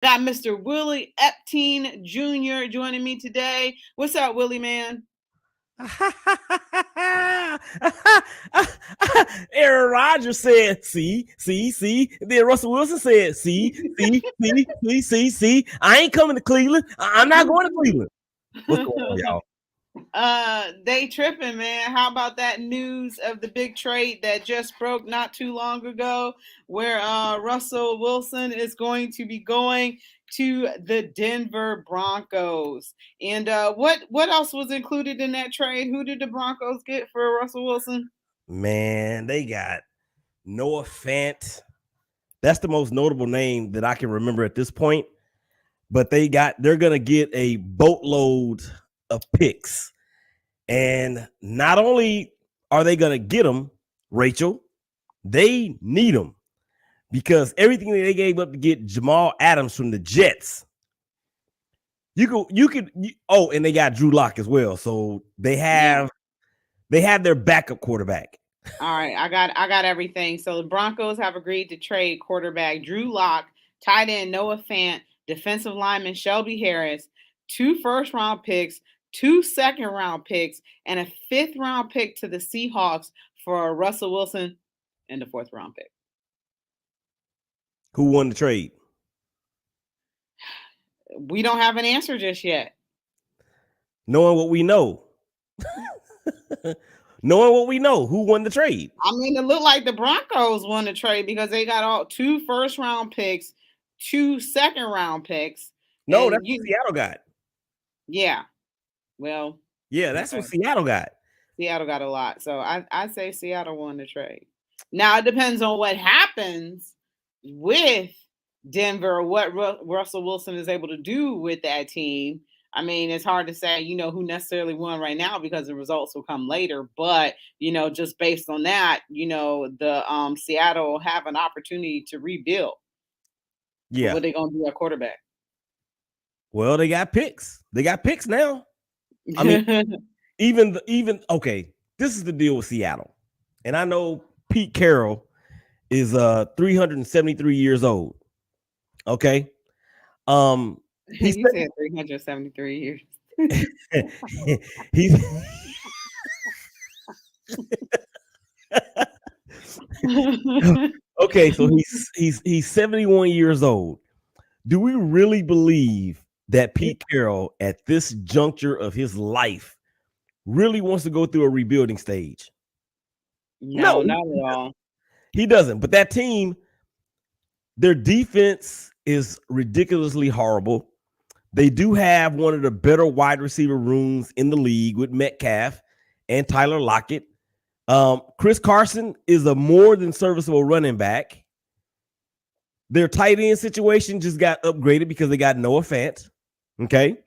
Got Mr. Willie Epstein Jr. joining me today. What's up, Willie, man? Aaron Rodgers said, see. And then Russell Wilson said, see. I ain't coming to Cleveland. I'm not going to Cleveland. What's going on, y'all? They tripping, man. How about that news of the big trade that just broke not too long ago, where Russell Wilson is going to be going to the Denver Broncos? And what else was included in that trade? Who did the Broncos get for Russell Wilson? Man, they got Noah Fant. That's the most notable name that I can remember at this point. But they're gonna get a boatload of picks. And not only are they going to get them, Rachel, they need them because everything that they gave up to get Jamal Adams from the Jets. And they got Drew Lock as well. So they have their backup quarterback. All right, I got everything. So the Broncos have agreed to trade quarterback Drew Lock, tight end Noah Fant, defensive lineman Shelby Harris, 2 first-round picks, 2 second-round picks, and a 5th-round pick to the Seahawks for Russell Wilson and the 4th-round pick. Who won the trade? We don't have an answer just yet. Knowing what we know. Knowing what we know, who won the trade? I mean, it looked like the Broncos won the trade because they got all 2 first-round picks, 2 second-round picks. No, that's what Seattle got. Yeah. Well. Yeah, that's what Seattle got. Seattle got a lot. So I'd say Seattle won the trade. Now, it depends on what happens with Denver, what Russell Wilson is able to do with that team. I mean, it's hard to say, who necessarily won right now because the results will come later. But, just based on that, the Seattle will have an opportunity to rebuild. Yeah. What are they going to do at quarterback? Well, they got picks. They got picks now. I mean, even okay, this is the deal with Seattle. And I know Pete Carroll is 373 years old. Okay. He said 373 years. He's okay, so he's 71 years old. Do we really believe that Pete Carroll at this juncture of his life really wants to go through a rebuilding stage? No, not at all. He doesn't. But that team, their defense is ridiculously horrible. They do have one of the better wide receiver rooms in the league with Metcalf and Tyler Lockett. Chris Carson is a more than serviceable running back. Their tight end situation just got upgraded because they got Noah Fant. Okay.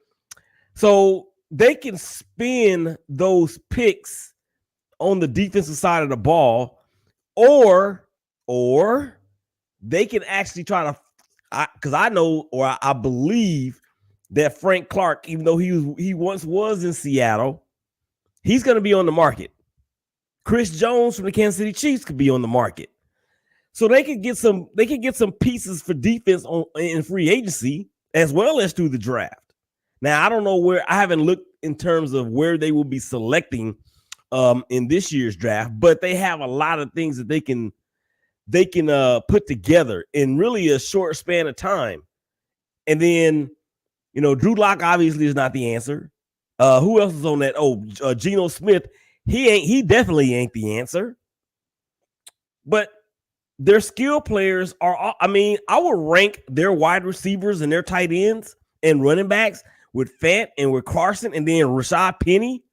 So they can spin those picks on the defensive side of the ball, or they can actually try to, because I know, or I believe that Frank Clark, even though he once was in Seattle, he's going to be on the market. Chris Jones from the Kansas City Chiefs could be on the market. So they could get some pieces for defense in free agency as well as through the draft. Now, I don't know where, I haven't looked in terms of where they will be selecting in this year's draft, but they have a lot of things that they can put together in really a short span of time. And then, Drew Lock obviously is not the answer. Who else is on that? Geno Smith. He definitely ain't the answer. But their skill players are, I would rank their wide receivers and their tight ends and running backs with Fant and with Carson, and then Rashad Penny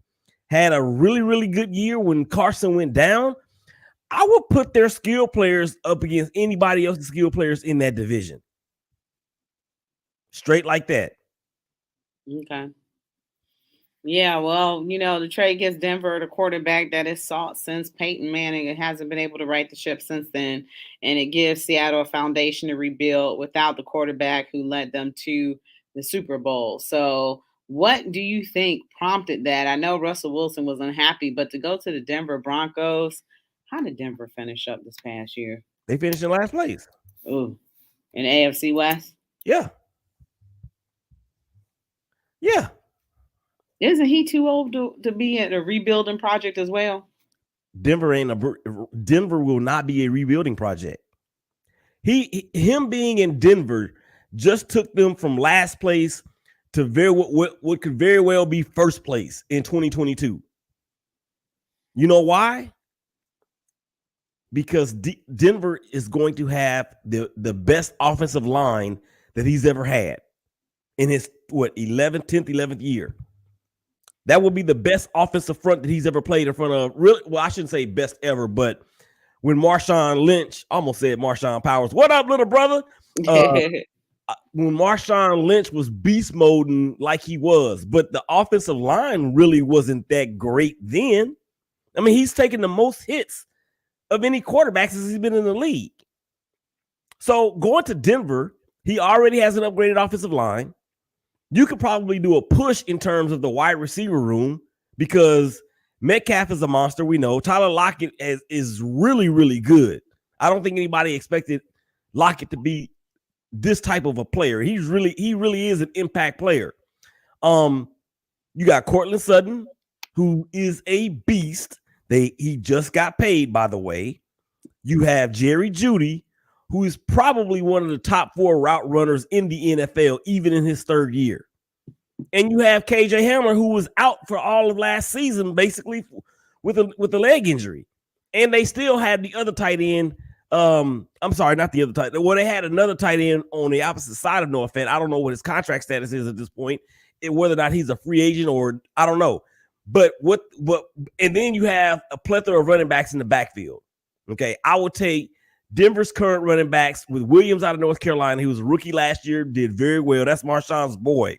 had a really, really good year when Carson went down. I would put their skill players up against anybody else's skill players in that division. Straight like that. Okay. Yeah, well, the trade gets Denver the quarterback that is sought since Peyton Manning. It hasn't been able to right the ship since then. And it gives Seattle a foundation to rebuild without the quarterback who led them to the Super Bowl. So what do you think prompted that? I know Russell Wilson was unhappy, but to go to the Denver Broncos, how did Denver finish up this past year? They finished in last place. Ooh, in AFC West? Yeah. Isn't he too old to be at a rebuilding project as well? Denver will not be a rebuilding project. Him being in Denver just took them from last place to what could very well be first place in 2022. You know why? Because Denver is going to have the best offensive line that he's ever had in his 11th year. That will be the best offensive front that he's ever played in front of. Really, well, I shouldn't say best ever, but when Marshawn Lynch, almost said Marshawn Powers, what up, little brother? When Marshawn Lynch was beast moding like he was, but the offensive line really wasn't that great then. I mean, he's taken the most hits of any quarterback since he's been in the league. So going to Denver, he already has an upgraded offensive line. You could probably do a push in terms of the wide receiver room because Metcalf is a monster. We know Tyler Lockett is really, really good. I don't think anybody expected Lockett to be this type of a player. He really is an impact player. You got Cortland Sutton, who is a beast. He just got paid, by the way. You have Jerry Jeudy, who is probably one of the top 4 route runners in the NFL, even in his 3rd year. And you have KJ Hamler, who was out for all of last season, basically with a leg injury. And they still had the other tight end. I'm sorry, not the other tight end. Well, they had another tight end on the opposite side of Noah Fant. I don't know what his contract status is at this point, whether or not he's a free agent or I don't know. But and then you have a plethora of running backs in the backfield. Okay, I would take Denver's current running backs with Williams out of North Carolina. He was a rookie last year, did very well. That's Marshawn's boy.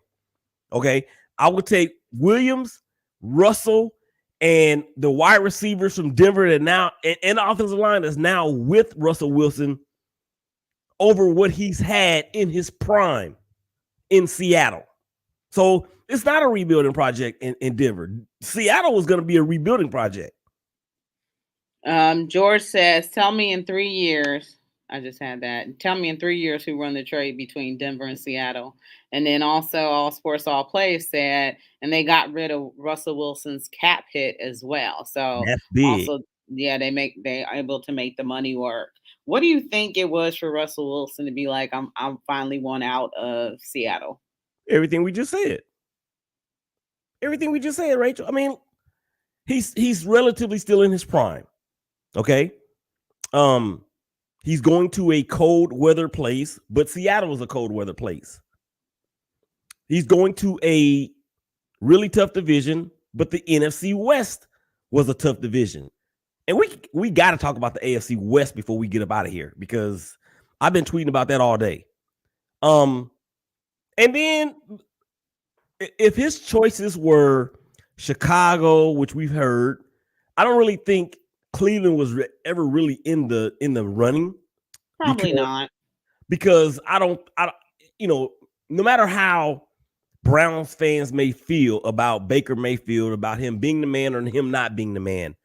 Okay, I would take Williams, Russell, and the wide receivers from Denver that now and the offensive line is now with Russell Wilson over what he's had in his prime in Seattle. So it's not a rebuilding project in Denver. Seattle was going to be a rebuilding project. George says, tell me in 3 years. I just had that. Tell me in 3 years who won the trade between Denver and Seattle. And then also All Sports All Plays said, and they got rid of Russell Wilson's cap hit as well. So that's big. Also, yeah, they are able to make the money work. What do you think it was for Russell Wilson to be like, I'm finally one out of Seattle? Everything we just said. Rachel. I mean, he's relatively still in his prime. Okay. He's going to a cold weather place, but Seattle is a cold weather place. He's going to a really tough division, but the NFC West was a tough division. And we got to talk about the AFC West before we get up out of here because I've been tweeting about that all day. And then if his choices were Chicago, which we've heard, I don't really think Cleveland was ever really in the running. Probably not. Because I don't, no matter how Browns fans may feel about Baker Mayfield, about him being the man or him not being the man,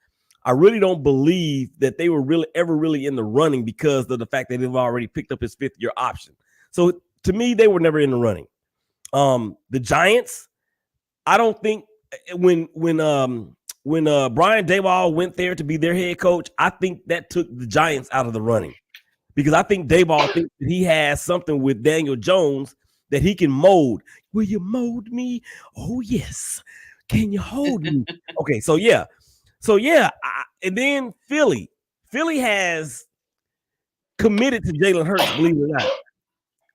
I really don't believe that they were ever really in the running because of the fact that they've already picked up his 5th-year option. So to me, they were never in the running. The Giants, I don't think when Brian Daboll went there to be their head coach, I think that took the Giants out of the running because I think Daboll thinks that he has something with Daniel Jones that he can mold. Will you mold me? Oh, yes. Can you hold me? Okay, so yeah. And then Philly has committed to Jalen Hurts, believe it or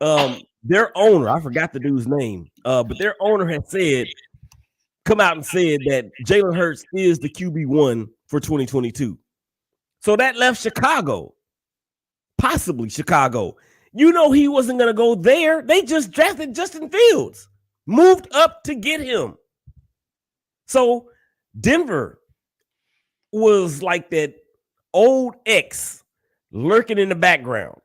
not. Their owner, I forgot the dude's name, but their owner had come out and said that Jalen Hurts is the QB1 for 2022. So that left Chicago, possibly Chicago. You know he wasn't going to go there. They just drafted Justin Fields, moved up to get him. So Denver was like that old ex lurking in the background.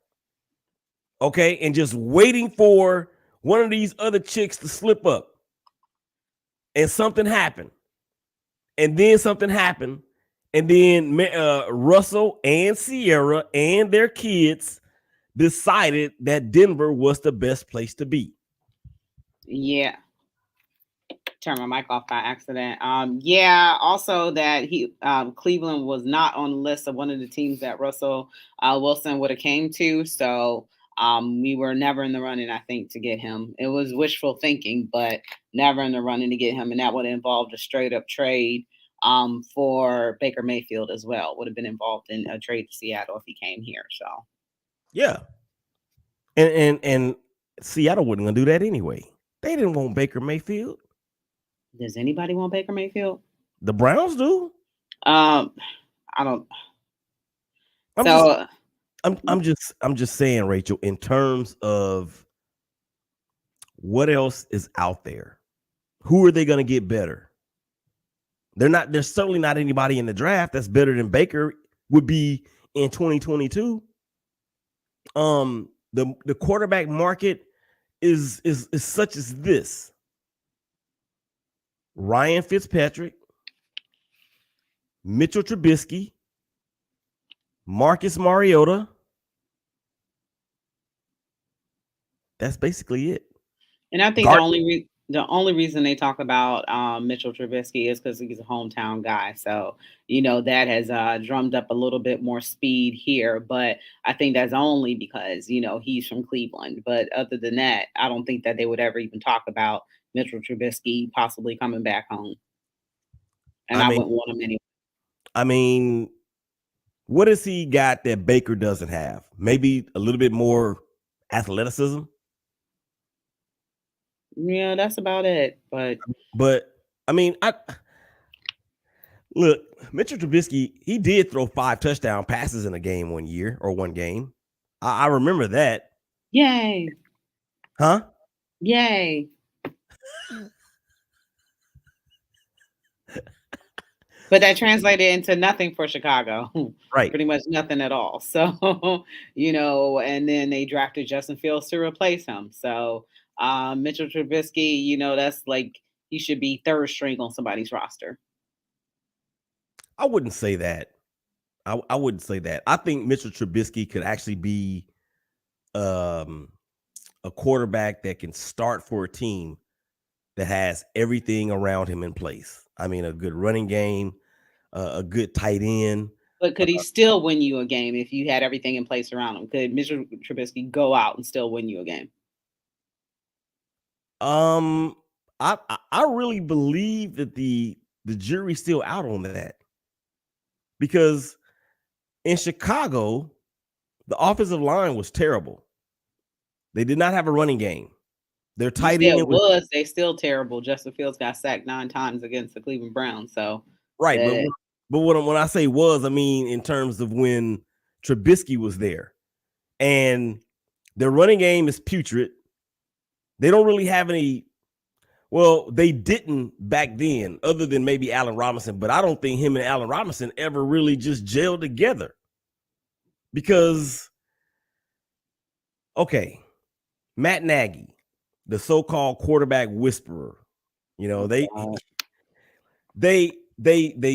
Okay, and just waiting for one of these other chicks to slip up. And something happened. And then something happened. And then Russell and Sierra and their kids decided that Denver was the best place to be. Yeah. Turn my mic off by accident. Yeah. Also, that Cleveland was not on the list of one of the teams that Russell Wilson would have came to. So we were never in the running, I think, to get him. It was wishful thinking, but never in the running to get him, and that would have involved a straight up trade for Baker Mayfield as well. Would have been involved in a trade to Seattle if he came here. So yeah, and Seattle wasn't gonna do that anyway. They didn't want Baker Mayfield. does anybody want Baker Mayfield? The Browns do. I don't. I'm just saying, Rachel, in terms of what else is out there, who are they going to get better? There's certainly not anybody in the draft that's better than Baker would be in 2022. The quarterback market is such as this. Ryan Fitzpatrick, Mitchell Trubisky, Marcus Mariota. That's basically it. And I think the only reason they talk about Mitchell Trubisky is because he's a hometown guy. So, that has drummed up a little bit more speed here. But I think that's only because, he's from Cleveland. But other than that, I don't think that they would ever even talk about Mitchell Trubisky possibly coming back home. And I wouldn't want him anyway. I mean, what has he got that Baker doesn't have? Maybe a little bit more athleticism. Yeah, that's about it. But I mean, look, Mitchell Trubisky, he did throw 5 touchdown passes in a game one year or one game. I remember that. Yay. Huh? Yay. But that translated into nothing for Chicago. Right. Pretty much nothing at all. So, and then they drafted Justin Fields to replace him. So, Mitchell Trubisky, that's like he should be third string on somebody's roster. I wouldn't say that. I wouldn't say that. I think Mitchell Trubisky could actually be a quarterback that can start for a team that has everything around him in place. I mean, a good running game, a good tight end. But could he still win you a game if you had everything in place around him? Could Mitchell Trubisky go out and still win you a game? I really believe that the jury's still out on that, because in Chicago, the offensive line was terrible. They did not have a running game. Their tight end they still terrible. Justin Fields got sacked 9 times against the Cleveland Browns. So right, but when I say was, I mean in terms of when Trubisky was there, and their running game is putrid. They don't really have any. Well, they didn't back then, other than maybe Allen Robinson. But I don't think him and Allen Robinson ever really just gelled together. Because, okay, Matt Nagy, the so-called quarterback whisperer, they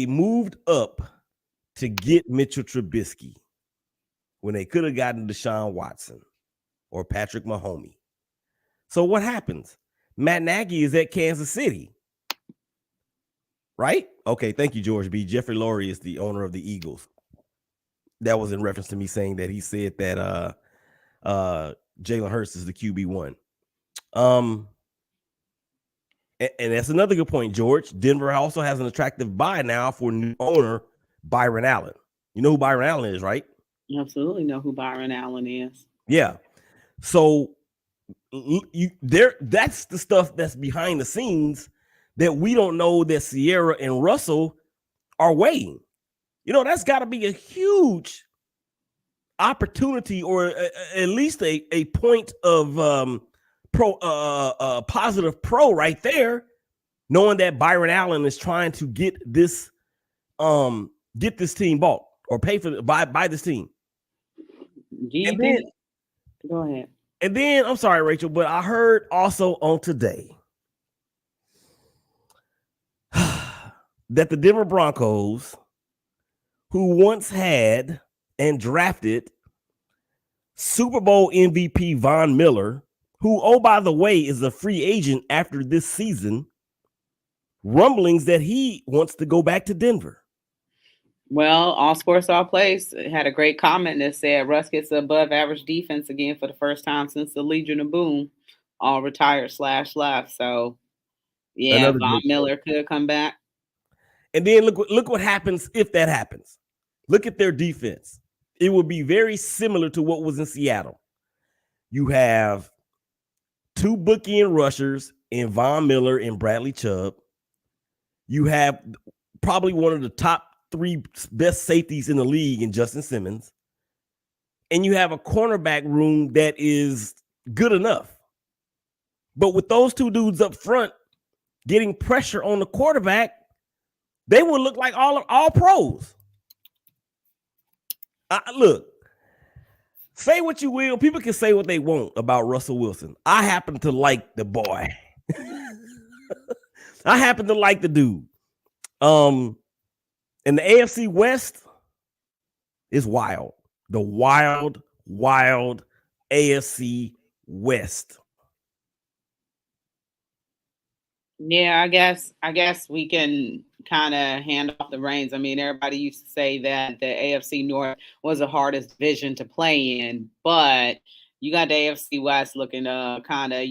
moved up to get Mitchell Trubisky when they could have gotten Deshaun Watson or Patrick Mahomes. So what happens? Matt Nagy is at Kansas City, right? Okay, thank you, George B. Jeffrey Lurie is the owner of the Eagles. That was in reference to me saying that he said that Jalen Hurts is the QB1. And that's another good point, George. Denver also has an attractive buy now for new owner Byron Allen. You know who Byron Allen is, right? You absolutely know who Byron Allen is. Yeah. So that's the stuff that's behind the scenes that we don't know that Sierra and Russell are weighing. That's got to be a huge opportunity, or at least a point of positive pro right there, knowing that Byron Allen is trying to get this team bought or pay for buy this team. Go ahead. And then, I'm sorry, Rachel, but I heard also on today that the Denver Broncos, who once had and drafted Super Bowl MVP Von Miller, who, oh, by the way, is a free agent after this season, rumblings that he wants to go back to Denver. Well, All Sports All Plays had a great comment that said Russ gets above average defense again for the first time since the Legion of Boom, all retired / left. So yeah, Another Von great point. Miller could come back. And then look what happens if that happens. Look at their defense. It will be very similar to what was in Seattle. You have two bookend rushers in Von Miller and Bradley Chubb. You have probably one of the top 3 best safeties in the league in Justin Simmons. And you have a cornerback room that is good enough. But with those two dudes up front getting pressure on the quarterback, they will look like all pros. Look, say what you will. People can say what they want about Russell Wilson. I happen to like the boy. I happen to like the dude. And the AFC West is wild. The wild AFC West. Yeah, I guess we can kind of hand off the reins. I mean, everybody used to say that the AFC North was the hardest division to play in, but you got the AFC West looking kind of,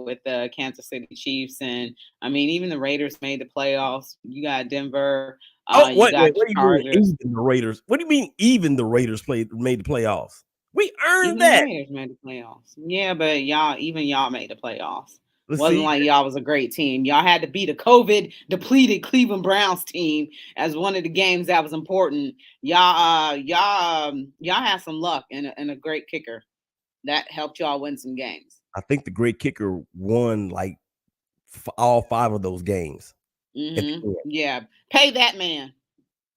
with the Kansas City Chiefs, and I mean, even the Raiders made the playoffs. You got Denver. You got What do you mean even the Raiders? What do you mean even the Raiders made the playoffs? We earned that. The Raiders made the playoffs. Yeah, but y'all made the playoffs. Wasn't like y'all was a great team. Y'all had to beat a COVID depleted Cleveland Browns team as one of the games that was important. Y'all had some luck and a great kicker that helped y'all win some games. I think the great kicker won like all 5 of those games. Mm-hmm. Yeah, pay that man.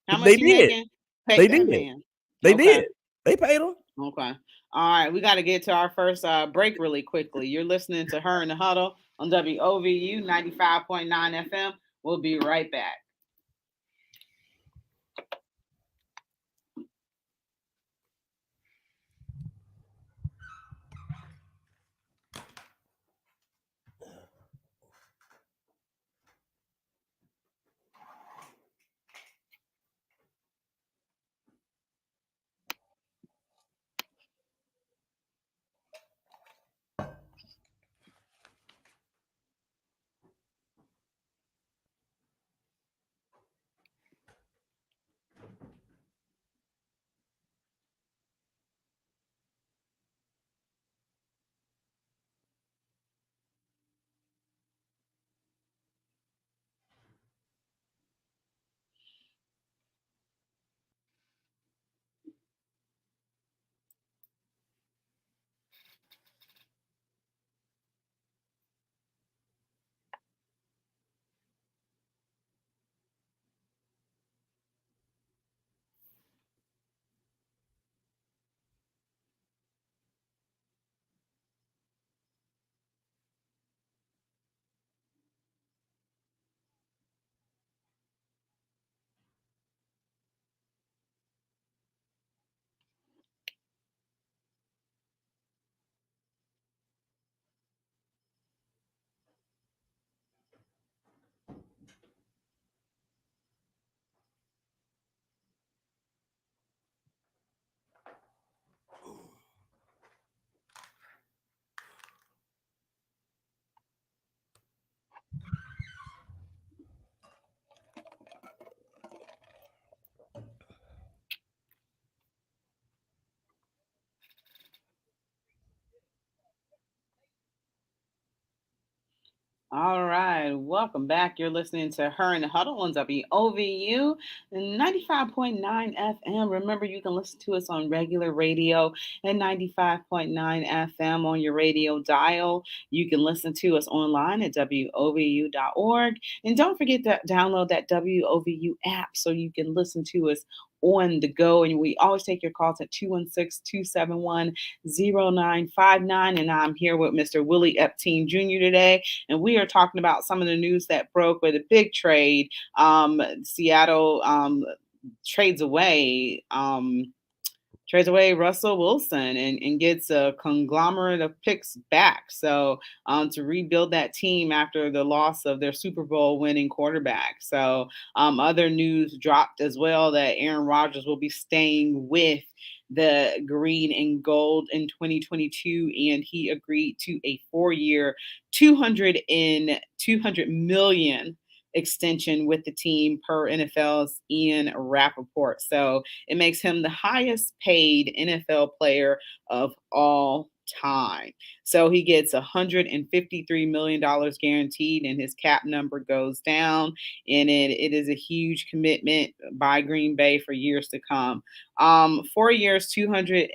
How much they you did. making? Pay that man. They did. They paid him. Okay. All right. We got to get to our first break really quickly. You're listening to Her in the Huddle on WOVU 95.9 FM. We'll be right back. All right, welcome back. You're listening to Her in the Huddle on WOVU 95.9 FM. Remember, you can listen to us on regular radio at 95.9 FM on your radio dial. You can listen to us online at WOVU.org. And don't forget to download that WOVU app so you can listen to us on the go. And we always take your calls at 216-271-0959. And I'm here with Mr. Willie Epteen Jr. today. And we are talking about some of the news that broke with a big trade. Seattle trades away trades away Russell Wilson and gets a conglomerate of picks back. So to rebuild that team after the loss of their Super Bowl winning quarterback. So other news dropped as well that Aaron Rodgers will be staying with the green and gold in 2022, and he agreed to a 4-year, 200 million extension with the team per NFL's Ian Rappaport. So it makes him the highest paid NFL player of all time. So he gets $153 million guaranteed, and his cap number goes down. And it is a huge commitment by Green Bay for years to come. 4 years, $200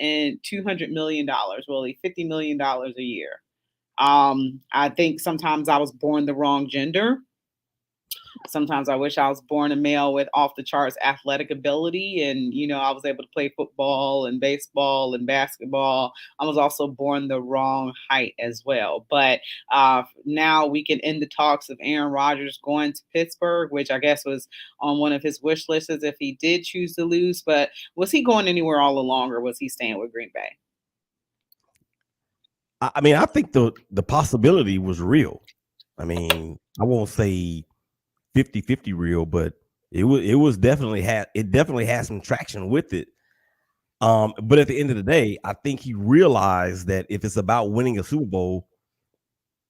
million, really $50 million a year. I think sometimes I was born the wrong gender. Sometimes I wish I was born a male with off the charts athletic ability. And, I was able to play football and baseball and basketball. I was also born the wrong height as well. But now we can end the talks of Aaron Rodgers going to Pittsburgh, which I guess was on one of his wish lists if he did choose to lose. But was he going anywhere all along, or was he staying with Green Bay? I mean, I think the possibility was real. I mean, I won't say 50-50 real, but it definitely had some traction with it. But at the end of the day, I think he realized that if it's about winning a Super Bowl,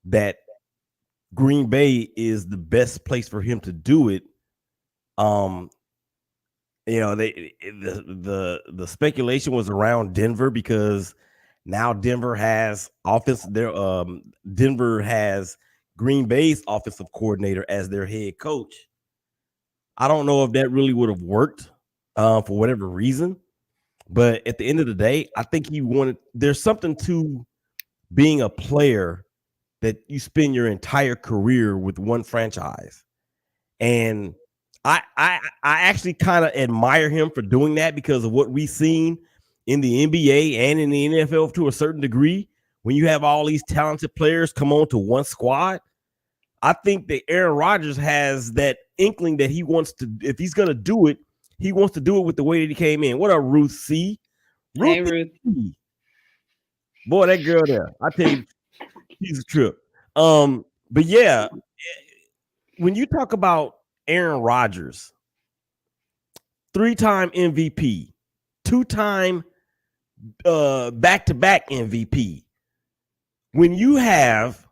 that Green Bay is the best place for him to do it. The speculation was around Denver because now Denver has Denver has Green Bay's offensive coordinator as their head coach. I don't know if that really would have worked for whatever reason, but at the end of the day, I think there's something to being a player that you spend your entire career with one franchise. And I actually kind of admire him for doing that because of what we've seen in the NBA and in the NFL to a certain degree. When you have all these talented players come on to one squad, I think that Aaron Rodgers has that inkling that he wants to, if he's going to do it, he wants to do it with the way that he came in. What up, Ruth C? Hey, Ruth. C. Boy, that girl there, I tell you, she's a trip. But yeah, when you talk about Aaron Rodgers, 3-time MVP, 2-time back-to-back MVP, when you have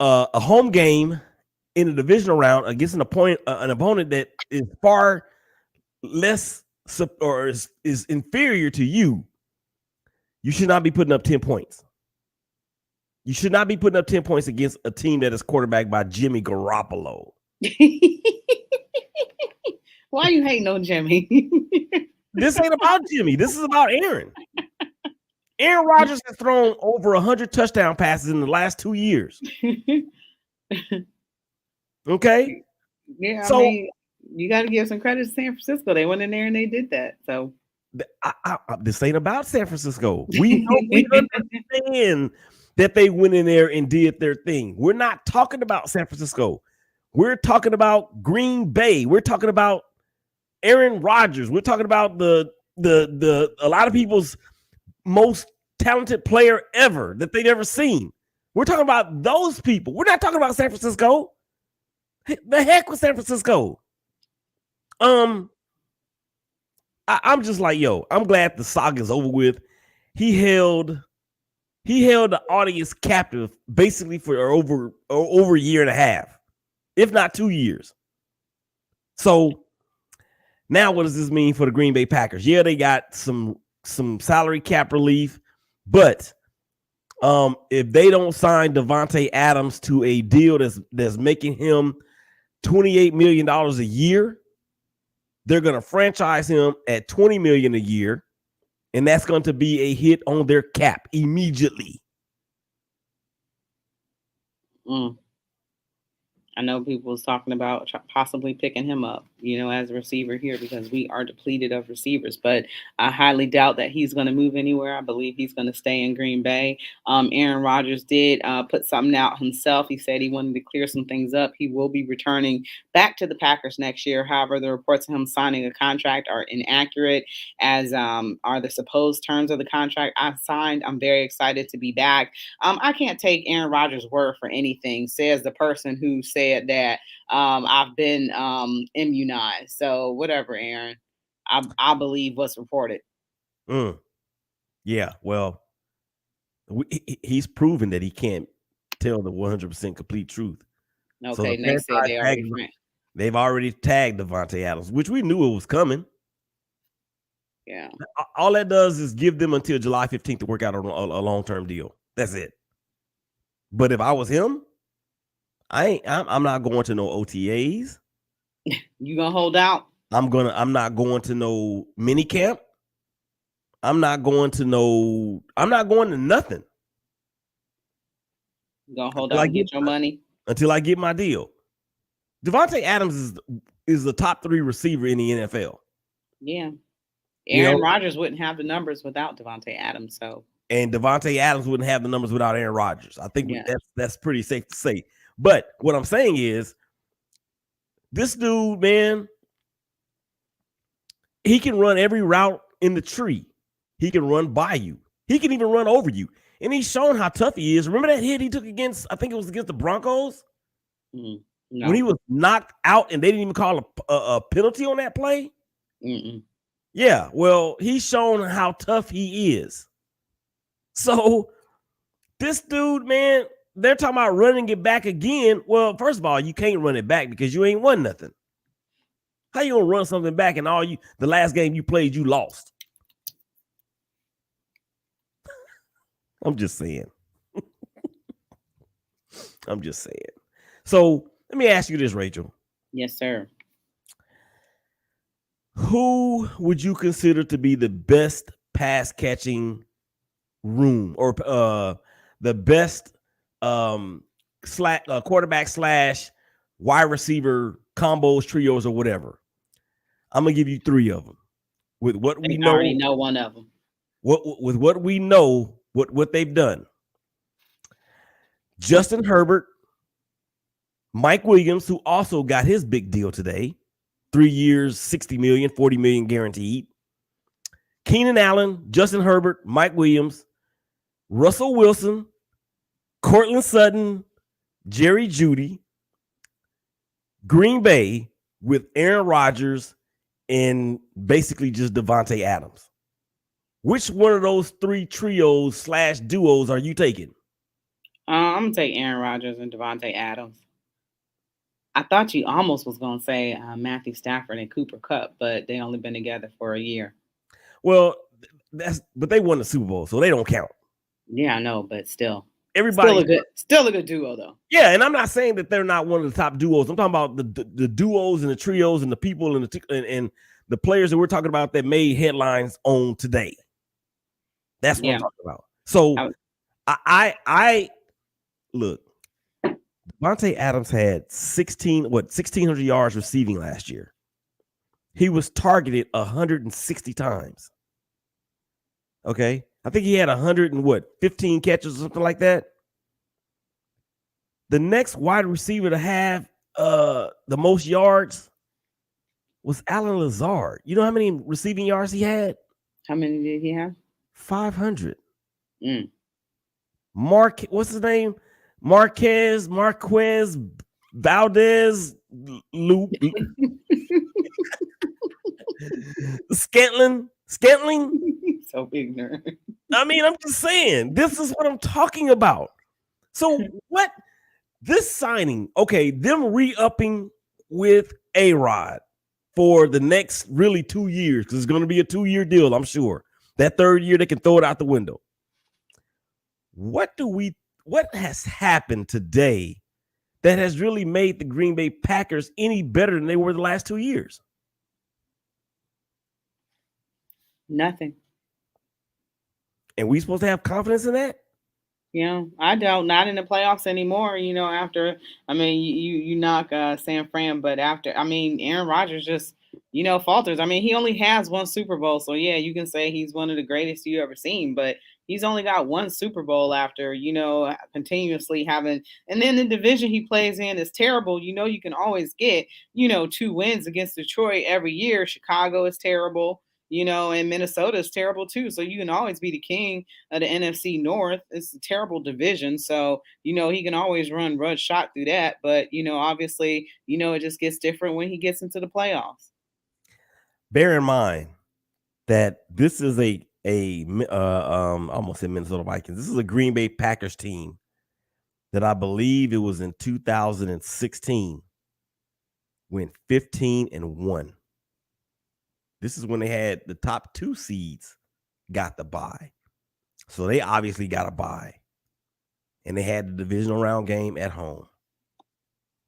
a home game in a divisional round against an opponent that is far less or is inferior to you, you should not be putting up 10 points. You should not be putting up 10 points against a team that is quarterbacked by Jimmy Garoppolo. Why are you hating on Jimmy? This ain't about Jimmy. This is about Aaron. Aaron Rodgers has thrown over 100 touchdown passes in the last 2 years. Okay? Yeah, so, I mean, you got to give some credit to San Francisco. They went in there and they did that. So this ain't about San Francisco. We understand that they went in there and did their thing. We're not talking about San Francisco. We're talking about Green Bay. We're talking about Aaron Rodgers. We're talking about the a lot of people's most talented player ever that they've ever seen. We're talking about those people. We're not talking about San Francisco. The heck with San Francisco. I'm just like, yo, I'm glad the saga's over with. He held the audience captive basically for over a year and a half, if not 2 years. So now what does this mean for the Green Bay Packers? Yeah, they got some salary cap relief, but if they don't sign Devonte Adams to a deal that's making him $28 million a year, they're going to franchise him at $20 million a year, and that's going to be a hit on their cap immediately. I know people was talking about possibly picking him up. as a receiver here because we are depleted of receivers. But I highly doubt that he's going to move anywhere. I believe he's going to stay in Green Bay. Aaron Rodgers did put something out himself. He said he wanted to clear some things up. He will be returning back to the Packers next year. However, the reports of him signing a contract are inaccurate, as are the supposed terms of the contract I signed. I'm very excited to be back. I can't take Aaron Rodgers' word for anything, says the person who said that I've been immunized. So whatever, Aaron. I believe what's reported. Yeah, well, he's proven that he can't tell the 100% complete truth. Okay, so they said they've already tagged Devonte Adams, which we knew it was coming. Yeah. All that does is give them until July 15th to work out a long-term deal. That's it. But if I was him, I'm not going to no OTAs. You gonna hold out? I'm not going to no mini camp. I'm not going to nothing. You gonna hold out and get your money? Until I get my deal. Devonte Adams is the top 3 receiver in the NFL. Yeah. Aaron Rodgers wouldn't have the numbers without Devonte Adams. And Devonte Adams wouldn't have the numbers without Aaron Rodgers. I think that's pretty safe to say. But what I'm saying is, this dude, man, he can run every route in the tree. He can run by you. He can even run over you. And he's shown how tough he is. Remember that hit he took against the Broncos? No. When he was knocked out and they didn't even call a penalty on that play? Yeah, well, he's shown how tough he is. So this dude, man, they're talking about running it back again. Well, first of all, you can't run it back because you ain't won nothing. How you gonna run something back and the last game you played, you lost? I'm just saying. I'm just saying. So let me ask you this, Rachel. Yes, sir. Who would you consider to be the best pass catching room or the best quarterback / wide receiver combos, trios, or whatever? I'm gonna give you 3 of them. With what we know, I already know one of them. With what we know, what they've done: Justin Herbert, Mike Williams, who also got his big deal today, 3 years, $60 million, $40 million guaranteed. Keenan Allen, Justin Herbert, Mike Williams, Russell Wilson, Cortland Sutton, Jerry Jeudy, Green Bay with Aaron Rodgers, and basically just Devonte Adams. Which one of those 3 trios / duos are you taking? I'm going to take Aaron Rodgers and Devonte Adams. I thought you almost was going to say Matthew Stafford and Cooper Kupp, but they only been together for a year. Well, but they won the Super Bowl, so they don't count. Yeah, I know, but still. Everybody still a good duo, though. Yeah, and I'm not saying that they're not one of the top duos. I'm talking about the duos and the trios and the people and the players that we're talking about that made headlines on today. That's what I'm talking about. So I look, Devonte Adams had 1,600 yards receiving last year. He was targeted 160 times. Okay. I think he had 15 catches or something like that. The next wide receiver to have the most yards was Alan Lazard. You know how many receiving yards he had? How many did he have? 500. What's his name? Marquez Valdez Loop. Scantling. So ignorant. I mean, I'm just saying, this is what I'm talking about. So what this signing, okay, them re-upping with A-Rod for the next really 2 years, because it's going to be a 2-year deal, I'm sure. That 3rd year, they can throw it out the window. What has happened today that has really made the Green Bay Packers any better than they were the last 2 years? Nothing. And we supposed to have confidence in that? Yeah, I don't. Not in the playoffs anymore. After I mean, you knock San Fran, but after I mean, Aaron Rodgers just falters. I mean, he only has one Super Bowl, so yeah, you can say he's one of the greatest you ever seen, but he's only got one Super Bowl after continuously having. And then the division he plays in is terrible. You can always get two wins against Detroit every year. Chicago is terrible. And Minnesota is terrible too. So you can always be the king of the NFC North. It's a terrible division. So, he can always run shot through that. But, obviously, it just gets different when he gets into the playoffs. Bear in mind that this is almost said Minnesota Vikings. This is a Green Bay Packers team that I believe it was in 2016 went 15-1. This is when they had the top 2 seeds got the bye. So they obviously got a bye. And they had the divisional round game at home.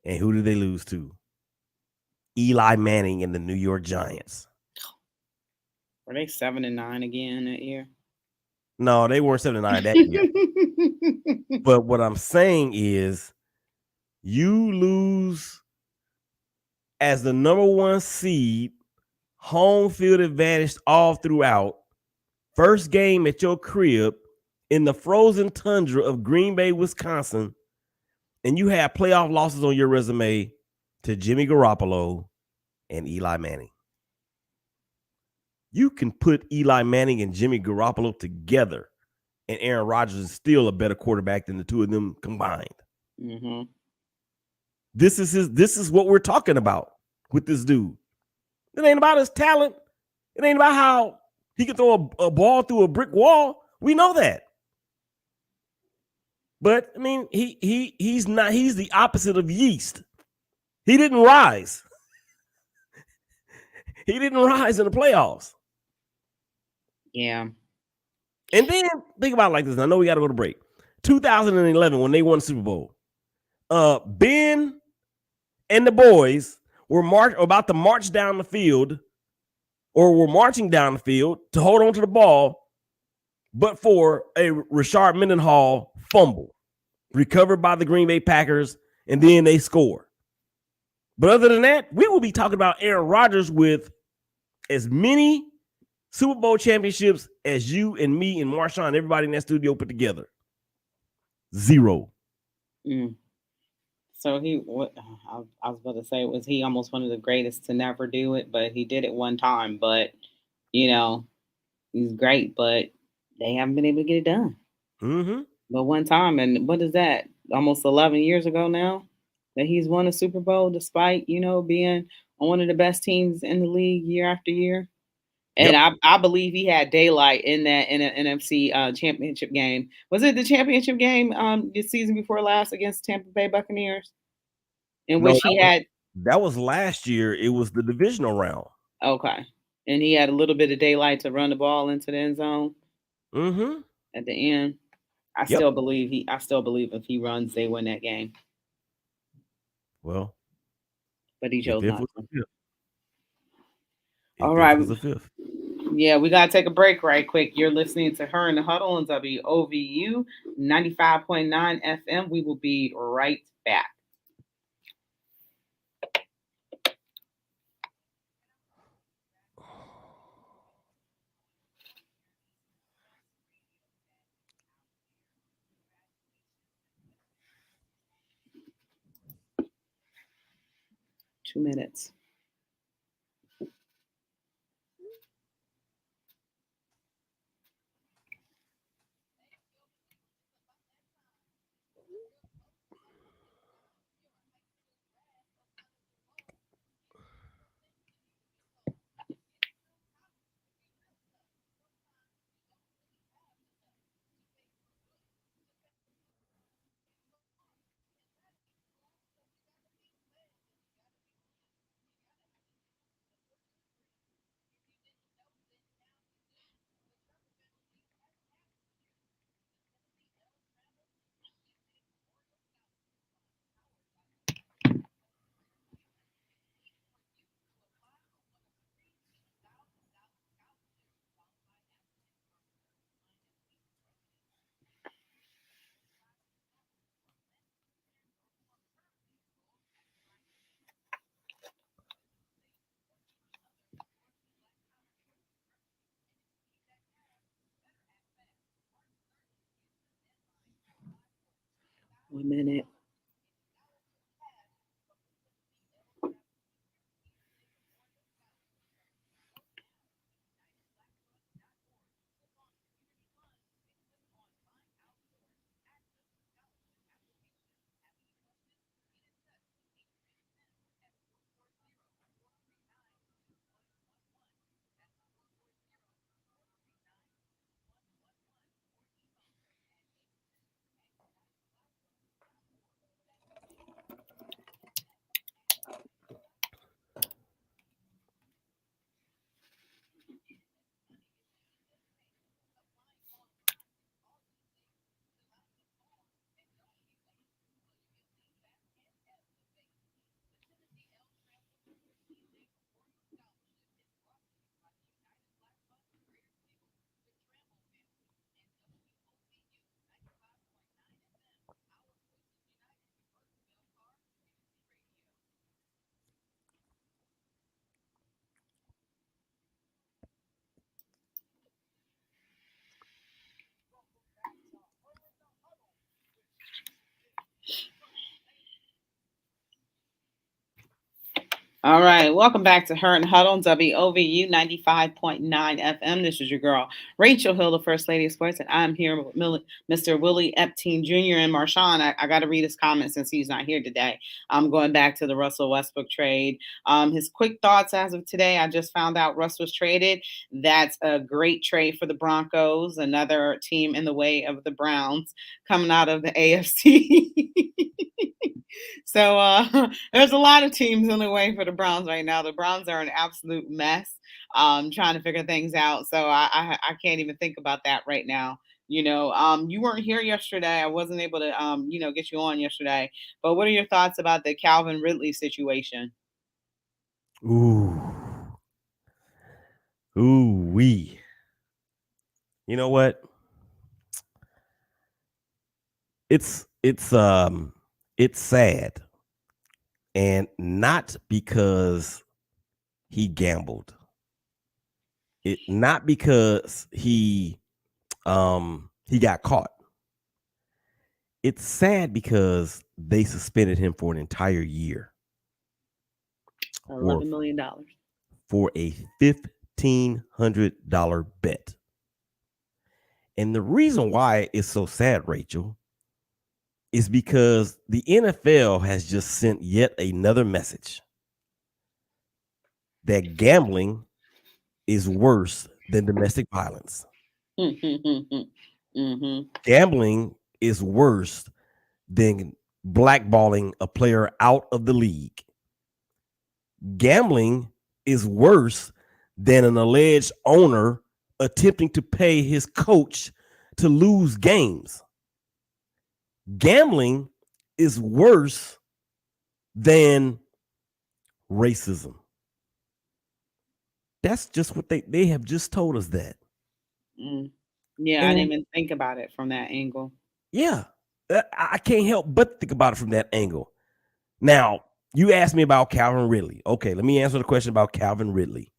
And who did they lose to? Eli Manning and the New York Giants. Were they 7-9 again that year? No, they weren't 7-9 that year. But what I'm saying is you lose as the number 1 seed, home field advantage all throughout, first game at your crib in the frozen tundra of Green Bay, Wisconsin, and you have playoff losses on your resume to Jimmy Garoppolo and Eli Manning. You can put Eli Manning and Jimmy Garoppolo together, and Aaron Rodgers is still a better quarterback than the two of them combined. Mm-hmm. This is what we're talking about with this dude. It ain't about his talent. It ain't about how he can throw a ball through a brick wall. We know that. But I mean, he's not. He's the opposite of yeast. He didn't rise. He didn't rise in the playoffs. Yeah. And then think about it like this. I know we got to go to break. 2011, when they won the Super Bowl, Ben and the boys were about to march down the field, or were marching down the field to hold on to the ball, but for a Rashard Mendenhall fumble recovered by the Green Bay Packers, and then they score. But other than that, we will be talking about Aaron Rodgers with as many Super Bowl championships as you and me and Marshawn and everybody in that studio put together. 0. So what I was about to say, was he almost one of the greatest to never do it, but he did it one time. But he's great, but they haven't been able to get it done. Mm-hmm. But one time, and what is that? Almost 11 years ago now that he's won a Super Bowl, despite being on one of the best teams in the league year after year. And Yep. I believe he had daylight in that in an NFC championship game. Was it the championship game the season before last against Tampa Bay Buccaneers? In No, which he had that was last year. It was the divisional round. okay. And he had a little bit of daylight to run the ball into the end zone at the end. I still believe if he runs, they win that game. Well, but he chose not to. All right. Was the 5th. Yeah, we got to take a break right quick. You're listening to Her in the Huddle on WOVU 95.9 FM. We will be right back. Two minutes. 1 minute. All right, welcome back to Her and Huddle, WOVU 95.9 FM. This is your girl, Rachel Hill, the First Lady of Sports, and I'm here with Mr. Willie Epteen Jr. and Marshawn. I got to read his comments since he's not here today. I'm going back to the Russell Westbrook trade. His quick thoughts as of today, I just found out Russ was traded. That's a great trade for the Broncos, another team in the way of the Browns coming out of the AFC. So there's a lot of teams in the way for the Browns right now. The Browns are an absolute mess, trying to figure things out. So I can't even think about that right now. You weren't here yesterday. I wasn't able to, get you on yesterday. But what are your thoughts about the Calvin Ridley situation? Ooh, wee. You know what? It's sad, and not because he gambled. Not because he got caught. It's sad because they suspended him for an entire year. $11 million for a $1,500 bet. And the reason why it's so sad, Rachel, is because the NFL has just sent yet another message that gambling is worse than domestic violence. Mm-hmm. Gambling is worse than blackballing a player out of the league. Gambling is worse than an alleged owner attempting to pay his coach to lose games. Gambling is worse than racism. That's just what they have just told us that. Yeah, I didn't even think about it from that angle. Yeah, I can't help but think about it from that angle. Now, you asked me about Calvin Ridley. Okay, let me answer the question about Calvin Ridley.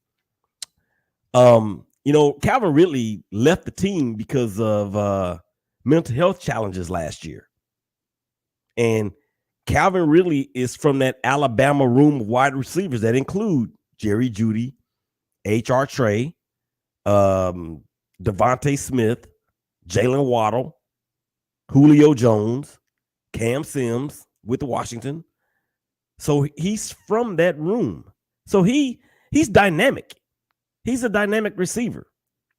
Calvin Ridley left the team because of mental health challenges last year. And Calvin Ridley is from that Alabama room of wide receivers that include Jerry Jeudy, H.R. Trey, Devontae Smith, Jalen Waddle, Julio Jones, Cam Sims with Washington. So he's from that room. So he's dynamic. He's a dynamic receiver.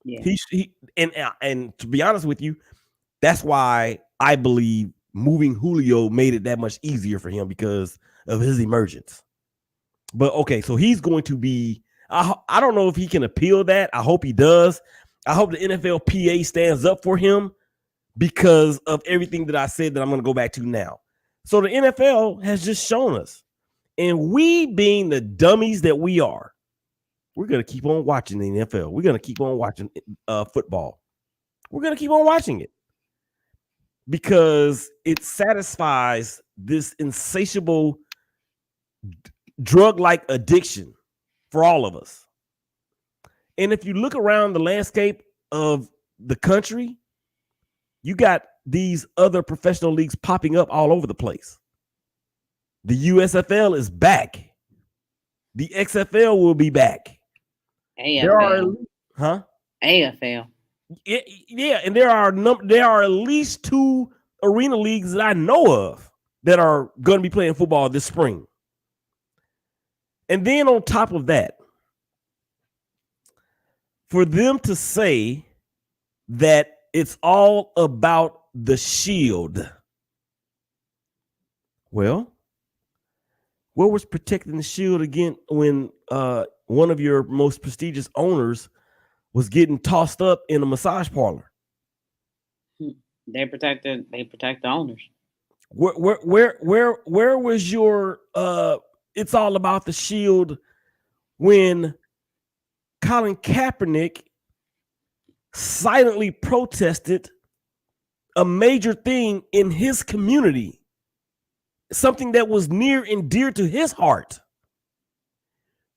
Yeah. And to be honest with you, that's why I believe moving Julio made it that much easier for him because of his emergence. But okay, so he's going to be, I don't know if he can appeal that. I hope he does. I hope the NFLPA stands up for him because of everything that I said that I'm going to go back to now. So the NFL has just shown us, and we being the dummies that we are, we're going to keep on watching the NFL. We're going to keep on watching football. We're going to keep on watching it because it satisfies this insatiable drug-like addiction for all of us. And if you look around the landscape of the country, you got these other professional leagues popping up all over the place. The USFL is back. The XFL will be back. AFL. AFL. Yeah, and there are at least 2 arena leagues that I know of that are going to be playing football this spring. And then on top of that, for them to say that it's all about the shield. Well, what was protecting the shield again when one of your most prestigious owners was getting tossed up in a massage parlor? They protect the owners. Where was your it's all about the shield when Colin Kaepernick silently protested a major thing in his community, something that was near and dear to his heart?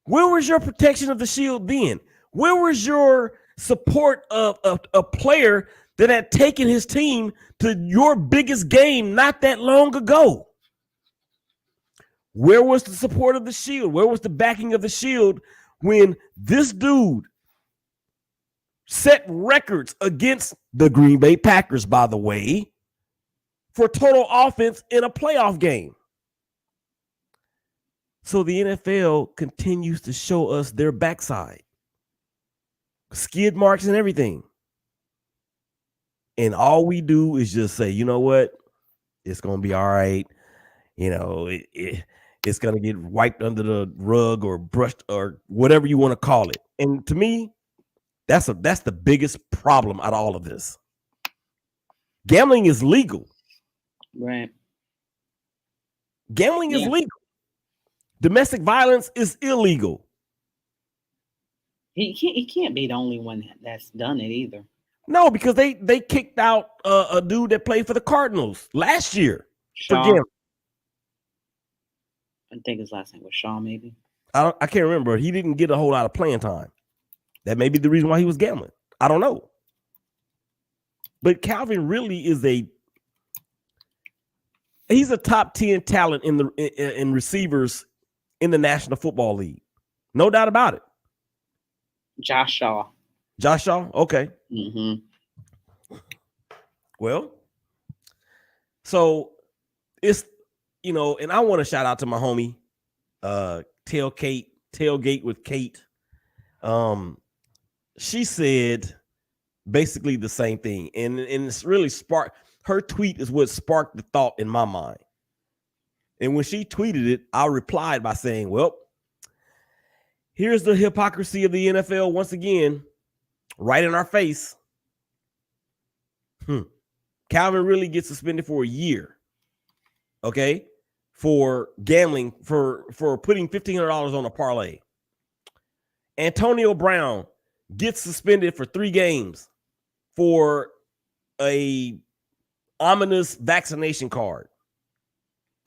Where was your protection of the shield then? Where was your support of a player that had taken his team to your biggest game not that long ago? Where was the support of the shield? Where was the backing of the shield when this dude set records against the Green Bay Packers, by the way, for total offense in a playoff game? So the NFL continues to show us their backside, skid marks and everything. And all we do is just say, you know what? It's going to be all right. You know, it's going to get wiped under the rug or brushed or whatever you want to call it. And to me, that's the biggest problem out of all of this. Gambling is legal. Right. Gambling is legal. Domestic violence is illegal. He can't be the only one that's done it either. No, because they kicked out a dude that played for the Cardinals last year. Shaw. I think his last name was Shaw, maybe. I can't remember. He didn't get a whole lot of playing time. That may be the reason why he was gambling. I don't know. But Calvin really is he's a top 10 talent in receivers in the National Football League. No doubt about it. Josh Shaw. Okay. Mm-hmm. Well, so it's, and I want to shout out to my homie, Tailgate with Kate. She said basically the same thing. And it's really her tweet is what sparked the thought in my mind. And when she tweeted it, I replied by saying, well, here's the hypocrisy of the NFL once again, right in our face. Calvin really gets suspended for a year, okay, for gambling, for putting $1,500 on a parlay. Antonio Brown gets suspended for 3 games for a ominous vaccination card.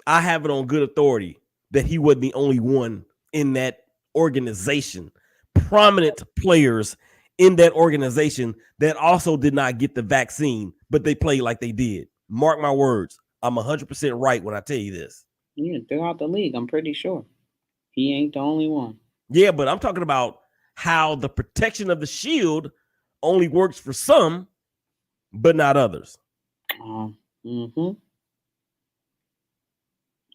I have it on good authority that he wasn't the only one in that organization. Prominent players in that organization that also did not get the vaccine, but they played like they did. Mark my words. I'm 100% right when I tell you this. Yeah, throughout the league, I'm pretty sure. He ain't the only one. Yeah, but I'm talking about how the protection of the shield only works for some, but not others. Mm-hmm.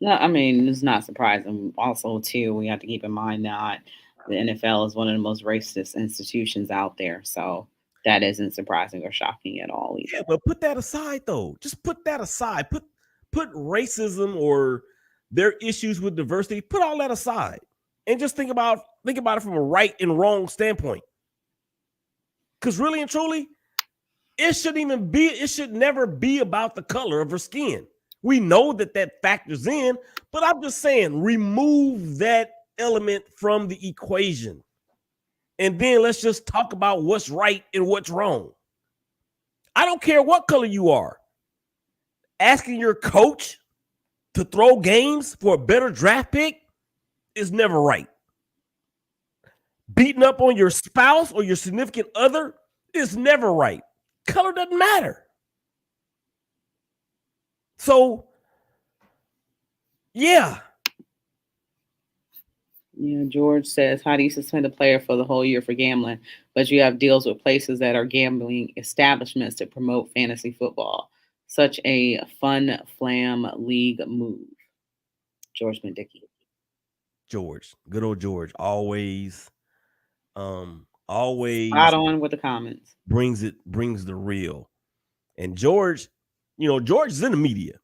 No, I mean, it's not surprising. Also, too, we have to keep in mind that the NFL is one of the most racist institutions out there. So that isn't surprising or shocking at all either. Yeah, but put that aside, though. Just put that aside. Put racism or their issues with diversity. Put all that aside. And just think about it from a right and wrong standpoint. Because really and truly, it should never be about the color of her skin. We know that factors in, but I'm just saying, remove that element from the equation. And then let's just talk about what's right and what's wrong. I don't care what color you are. Asking your coach to throw games for a better draft pick is never right. Beating up on your spouse or your significant other is never right. Color doesn't matter. So, yeah. Yeah, George says, how do you suspend a player for the whole year for gambling? But you have deals with places that are gambling establishments to promote fantasy football. Such a fun flam league move. George Mendicki. George, good old George, Spot always on with the comments. brings the real. And George, George is in the media.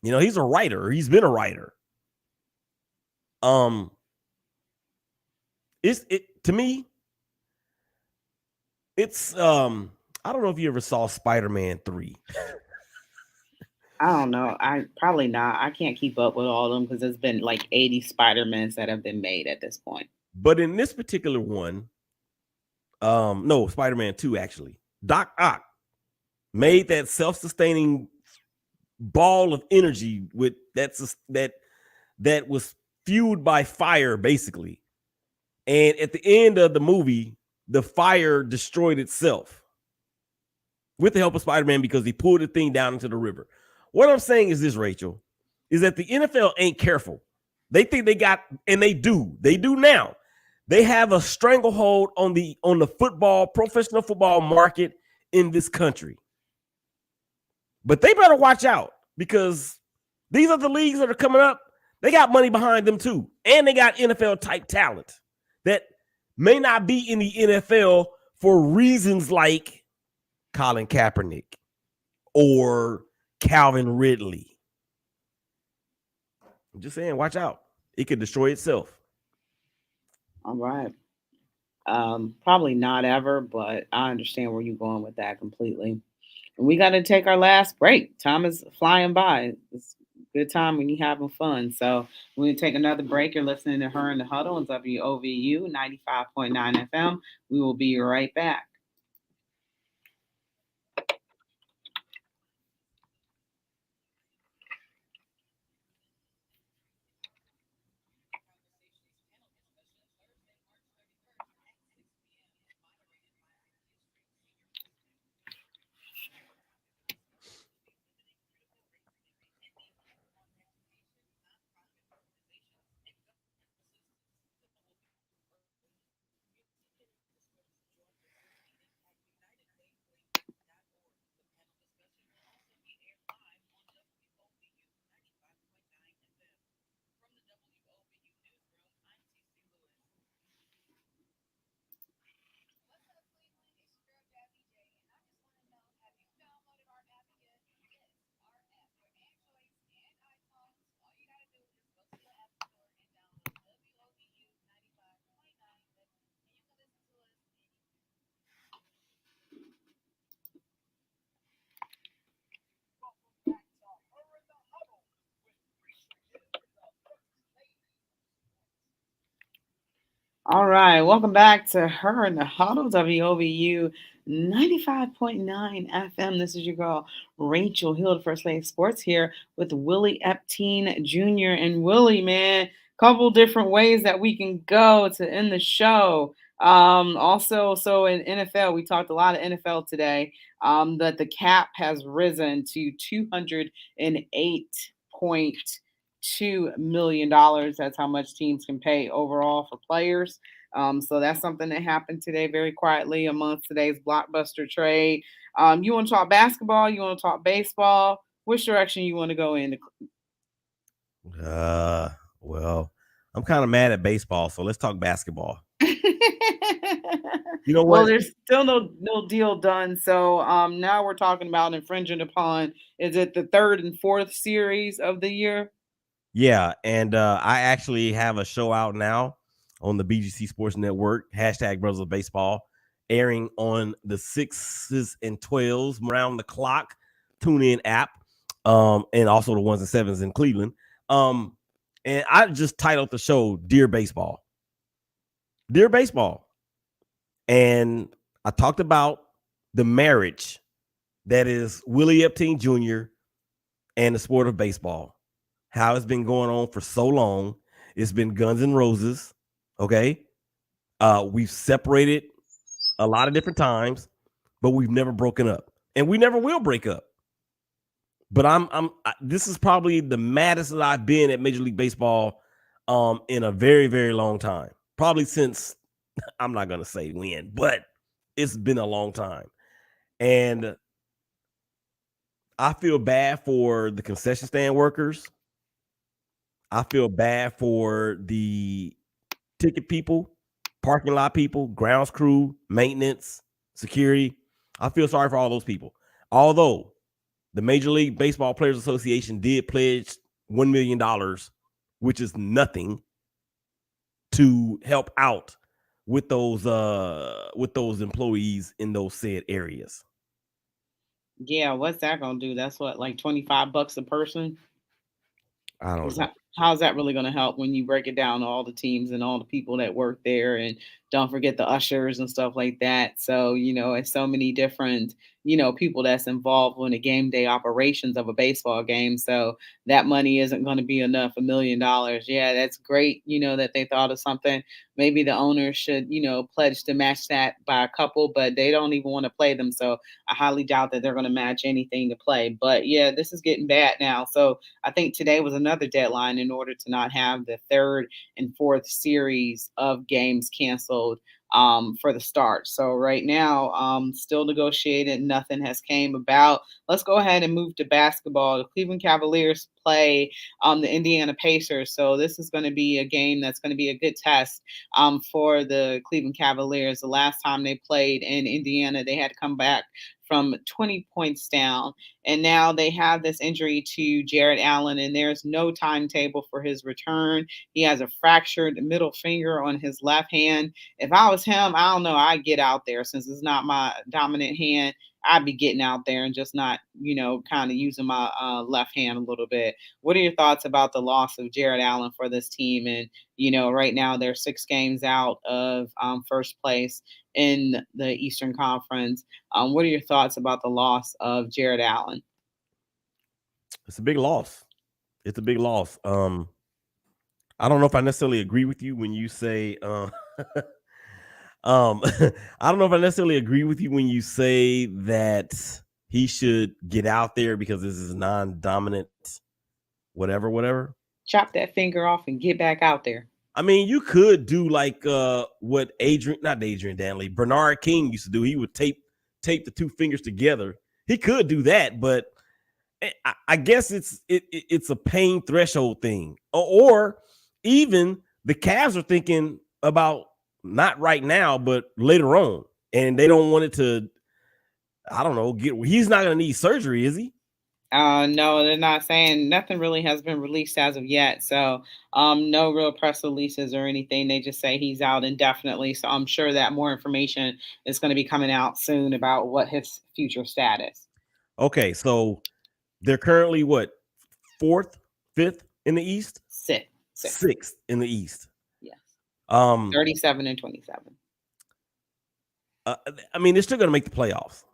He's a writer. He's been a writer. To me, it's I don't know if you ever saw Spider-Man 3. I don't know. I probably not. I can't keep up with all of them because there's been like 80 Spider-Mans that have been made at this point. But in this particular one, no, Spider-Man 2 actually. Doc Ock made that self-sustaining ball of energy that was fueled by fire, basically. And at the end of the movie, the fire destroyed itself with the help of Spider-Man because he pulled the thing down into the river. What I'm saying is this, Rachel, is that the NFL ain't careful. They think they got, and they do now. They have a stranglehold on the professional football market in this country. But they better watch out because these are the leagues that are coming up. They got money behind them too. And they got NFL type talent that may not be in the NFL for reasons like Colin Kaepernick or Calvin Ridley. I'm just saying, watch out. It could destroy itself. All right. Probably not ever, but I understand where you're going with that completely. And we got to take our last break. Time is flying by. It's a good time when you're having fun. So we're going to take another break. You're listening to Her in the Huddle on WOVU 95.9 FM. We will be right back. All right, welcome back to Her in the Huddle, WOVU 95.9 FM. This is your girl, Rachel Hill, the First Lady of Sports, here with Willie Epteen Jr. And Willie, man, couple different ways that we can go to end the show. Also, so in NFL, we talked a lot of NFL today, that the cap has risen to $208.2 million. That's how much teams can pay overall for players. So that's something that happened today very quietly amongst today's blockbuster trade. You want to talk basketball? You want to talk baseball? Which direction you want to go in? Well, I'm kind of mad at baseball, so let's talk basketball. You know what? Well, there's still no deal done. So now we're talking about infringing upon, is it the third and fourth series of the year? Yeah, and I actually have a show out now on the BGC Sports Network, hashtag Brothers of Baseball, airing on the 6s and 12s around the clock TuneIn app, and also the 1s and 7s in Cleveland. And I just titled the show Dear Baseball. Dear Baseball. And I talked about the marriage that is Willie Epteen Jr. and the sport of baseball. How it's been going on for so long. It's been Guns N' Roses. Okay. We've separated a lot of different times, but we've never broken up. And we never will break up. But this is probably the maddest that I've been at Major League Baseball in a very, very long time. Probably since, I'm not going to say when, but it's been a long time. And I feel bad for the concession stand workers. I feel bad for the ticket people, parking lot people, grounds crew, maintenance, security. I feel sorry for all those people. Although the Major League Baseball Players Association did pledge $1 million, which is nothing, to help out with those employees in those said areas. Yeah, what's that gonna do? That's what, like $25 a person? I don't know. How's that really going to help when you break it down to all the teams and all the people that work there? And don't forget the ushers and stuff like that. So, it's so many different, people that's involved in the game day operations of a baseball game. So that money isn't going to be enough, $1 million. Yeah, that's great, that they thought of something. Maybe the owners should, pledge to match that by a couple, but they don't even want to play them. So I highly doubt that they're going to match anything to play. But yeah, this is getting bad now. So I think today was another deadline in order to not have the third and fourth series of games canceled for the start. So right now, still negotiated. Nothing has came about. Let's go ahead and move to basketball. The Cleveland Cavaliers play the Indiana Pacers. So this is going to be a game that's going to be a good test for the Cleveland Cavaliers. The last time they played in Indiana, they had to come back from 20 points down. And now they have this injury to Jared Allen, and there's no timetable for his return. He has a fractured middle finger on his left hand. If I was him, I don't know, I'd get out there since it's not my dominant hand. I'd be getting out there and just not, kind of using my left hand a little bit. What are your thoughts about the loss of Jared Allen for this team? And, right now they're 6 games out of first place in the Eastern Conference. What are your thoughts about the loss of Jared Allen? It's a big loss. It's a big loss. I don't know if I necessarily agree with you when you say I don't know if I necessarily agree with you when you say that he should get out there because this is non-dominant, whatever. Chop that finger off and get back out there. I mean, you could do like what Adrian Danley, Bernard King used to do. He would tape the 2 fingers together. He could do that, but I guess it's a pain threshold thing. Or even the Cavs are thinking about not right now, but later on, and they don't want it to. I don't know. He's not going to need surgery, is he? No, they're not saying. Nothing really has been released as of yet. So no real press releases or anything. They just say he's out indefinitely. So I'm sure that more information is going to be coming out soon about what his future status. Okay, so they're currently what, 4th, 5th in the East? 6th in the East. Yes. 37 and 27. I mean, they're still going to make the playoffs.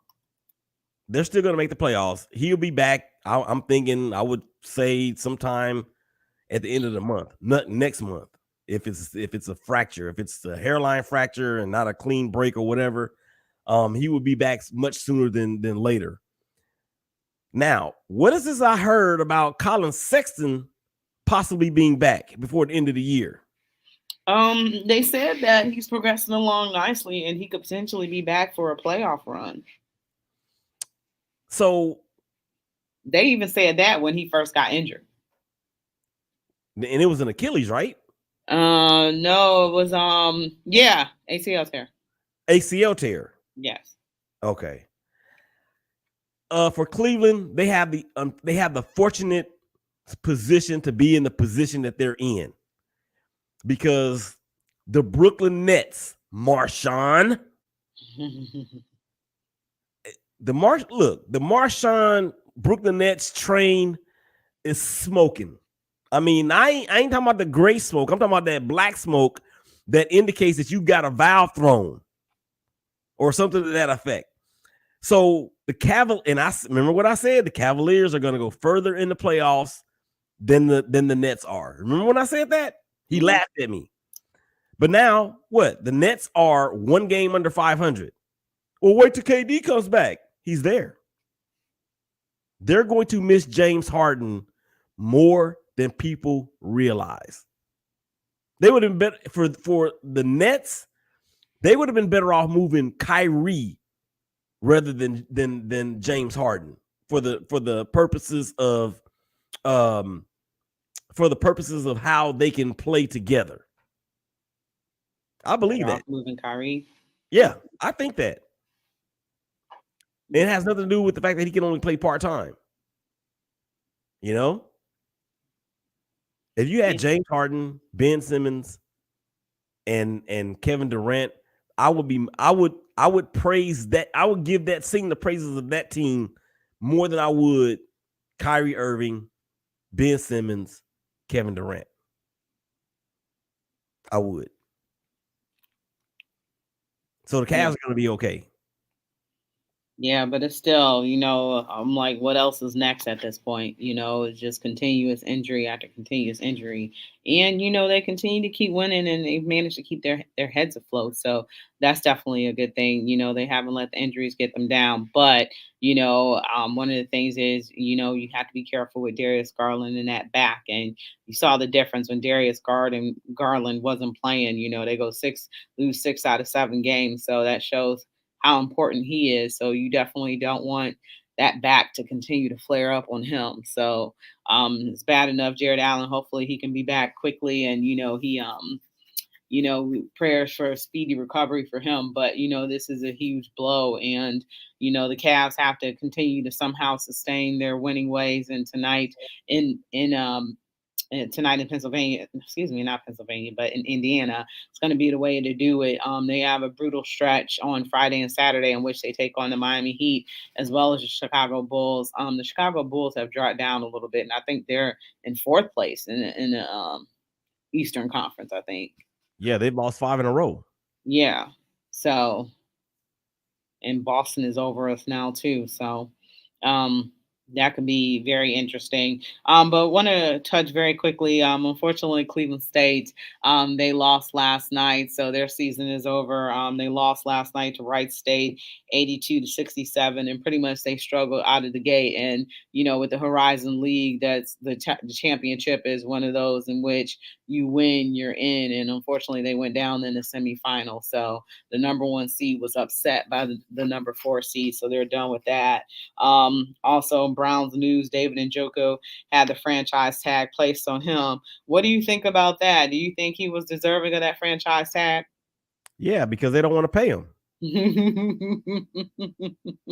They're still going to make the playoffs. He'll be back. I'm thinking, I would say sometime at the end of the month, not next month. If it's a fracture, if it's a hairline fracture and not a clean break or whatever, he will be back much sooner than later. Now, what is this I heard about Colin Sexton possibly being back before the end of the year? They said that he's progressing along nicely and he could potentially be back for a playoff run. So they even said that when he first got injured. And it was an Achilles, right? No, it was ACL tear. ACL tear. Yes. Okay. For Cleveland, they have the fortunate position to be in the position that they're in, because the Brooklyn Nets, Marshawn, the Marshawn Brooklyn Nets train is smoking. I mean, I ain't talking about the gray smoke. I'm talking about that black smoke that indicates that you got a valve thrown or something to that effect. So and I remember what I said, the Cavaliers are going to go further in the playoffs than the Nets are. Remember when I said that? He laughed at me. But now, what? The Nets are 1 game under 500. Well, wait till KD comes back. He's there. They're going to miss James Harden more than people realize. They would have been for the Nets. They would have been better off moving Kyrie rather than James Harden for the purposes of how they can play together. I believe that. Moving Kyrie. Yeah, I think that. It has nothing to do with the fact that he can only play part-time. You know? If you had James Harden, Ben Simmons, and Kevin Durant, I would praise that. I would sing the praises of that team more than I would Kyrie Irving, Ben Simmons, Kevin Durant. I would. So the Cavs are going to be okay. Yeah, but it's still, I'm like, what else is next at this point? It's just continuous injury after continuous injury. And, they continue to keep winning and they've managed to keep their heads afloat. So that's definitely a good thing. They haven't let the injuries get them down. But, one of the things is, you have to be careful with Darius Garland in that back. And you saw the difference when Darius Garland wasn't playing. They lose 6 out of 7 games. So that shows how important he is. So you definitely don't want that back to continue to flare up on him. So it's bad enough. Jared Allen, hopefully he can be back quickly. And, prayers for a speedy recovery for him. But, this is a huge blow. And, the Cavs have to continue to somehow sustain their winning ways. And tonight tonight in Pennsylvania, not Pennsylvania, but in Indiana, it's going to be the way to do it. They have a brutal stretch on Friday and Saturday in which they take on the Miami Heat as well as the Chicago Bulls. The Chicago Bulls have dropped down a little bit, and I think they're in 4th place in the Eastern Conference, I think. Yeah, they've lost 5 in a row. Yeah. So, and Boston is over us now too. So, that could be very interesting. But want to touch very quickly. Unfortunately, Cleveland State, they lost last night, so their season is over. They lost last night to Wright State, 82-67, and pretty much they struggled out of the gate. And with the Horizon League, that's the championship is one of those in which you win, you're in. And unfortunately, they went down in the semifinal. So the number 1 seed was upset by the number 4 seed, so they're done with that. Also, Browns news, David Njoku had the franchise tag placed on him. What do you think about that? Do you think he was deserving of that franchise tag? Yeah, because they don't want to pay him.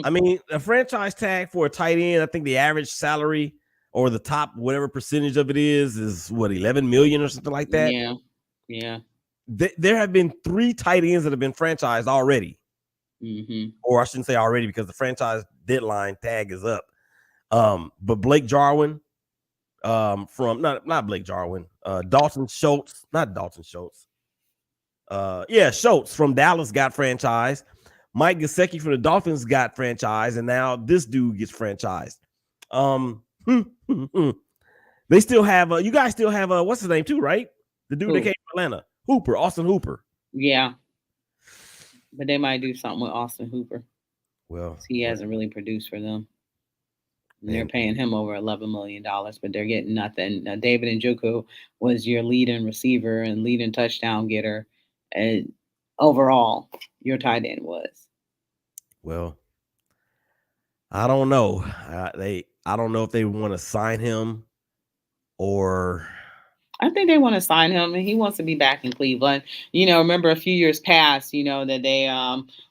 I mean, a franchise tag for a tight end, I think the average salary or the top whatever percentage of it is what, 11 million or something like that? Yeah. There have been 3 tight ends that have been franchised already. Mm-hmm. Or I shouldn't say already because the franchise deadline tag is up. But Blake Jarwin, from not Blake Jarwin, Dalton Schultz, not Dalton Schultz. Schultz from Dallas got franchised. Mike Gesicki from the Dolphins got franchised, and now this dude gets franchised. They still have you guys still have what's his name too, right? The dude that came from Atlanta, Austin Hooper. Yeah, but they might do something with Austin Hooper. Well, he hasn't really produced for them. And they're paying him over $11 million, but they're getting nothing. David Njoku was your leading receiver and leading touchdown getter. And overall, your tight end was. Well, I don't know. I don't know if they want to sign him or. I think they want to sign him, and he wants to be back in Cleveland. Remember a few years past, that they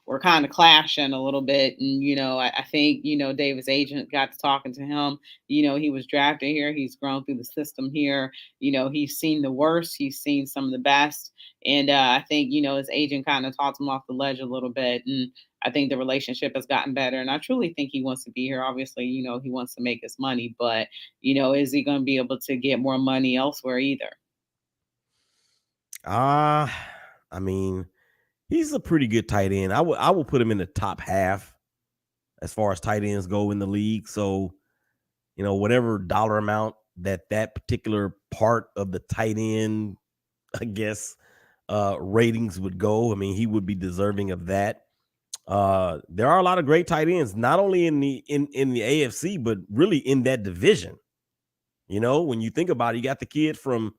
were kind of clashing a little bit. And, I think, David's agent got to talking to him. He was drafted here. He's grown through the system here. He's seen the worst. He's seen some of the best. And I think, his agent kind of talked him off the ledge a little bit. And I think the relationship has gotten better. And I truly think he wants to be here. Obviously, he wants to make his money. But, is he going to be able to get more money elsewhere either? I mean, he's a pretty good tight end. I will put him in the top half as far as tight ends go in the league. So, whatever dollar amount that particular part of the tight end, I guess, ratings would go. I mean, he would be deserving of that. There are a lot of great tight ends, not only in the AFC, but really in that division. When you think about it, you got the kid from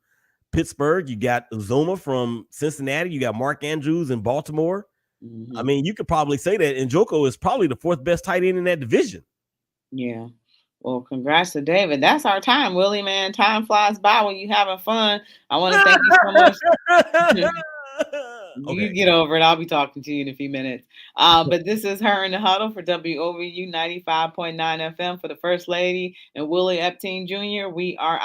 Pittsburgh, you got Uzoma from Cincinnati, you got Mark Andrews in Baltimore. Mm-hmm. I mean, you could probably say that Njoku is probably the fourth best tight end in that division. Yeah. Well, congrats to David. That's our time, Willie, man. Time flies by when you're having fun. I want to thank you so much. You Okay. get over it. I'll be talking to you in a few minutes. But this is her in the huddle for WOVU 95.9 FM for the First Lady and Willie Epstein Jr. We are out.